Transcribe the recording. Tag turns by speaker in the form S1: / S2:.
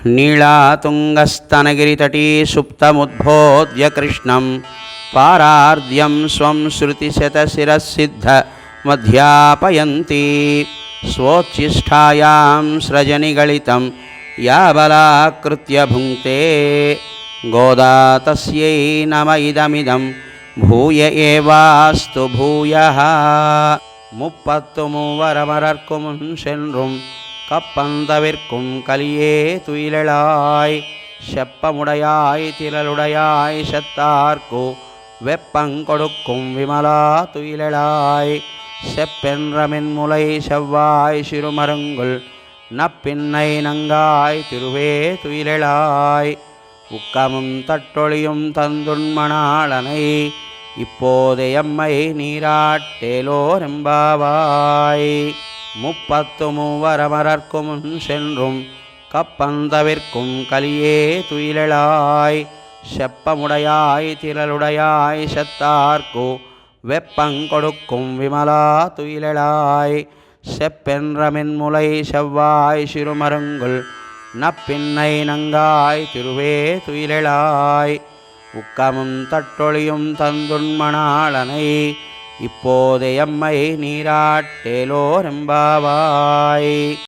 S1: नीलातुङ्गस्तनगिरितटी सुप्तमुद्बोध्य कृष्णं पारार्द्यं स्वं श्रुतिशतशिरःसिद्धमध्यापयन्ती स्वोच्छिष्टायां स्रजनिगलितं या बलाकृत्य भुङ्क्ते गोदा तस्यै नम इदमिदं भूय एवास्तु भूयः முப்பத்து மூவரமரர்க்கும் சென்றும் கப்பந்தவிற்கும் கலியே துயிலெழாய் செப்பமுடையாய் திரளுடையாய் செத்தார்க்கு வெப்பங்கொடுக்கும் விமலா துயிலெழாய் செப்பென்றமின் முலை செவ்வாய் சிறுமருங்குல் நப்பின்னை நங்காய் திருவே துயிலெழாய் உக்கமும் தட்டொழியும் தந்துண்மணாளனை இப்போதே எம்மை நீராட்டேலோரெம்பாவாய் முப்பத்து மூவரமரர்க்கும் சென்றும் கப்பந்தவிற்கும் கலியே துயிலெழாய் செப்பமுடையாய் திரளுடையாய் செத்தார்க்கு வெப்பங்கொடுக்கும் விமலா துயிலெழாய் செப்பென்றமின் முலை செவ்வாய் சிறுமருங்குல் நப்பின்னை நங்காய் திருவே துயிலெழாய் உக்கமும் தட்டொழியும் தந்துண்மணாளனை இப்போதே எம்மை நீராட்டேலோரெம்பாவாய்.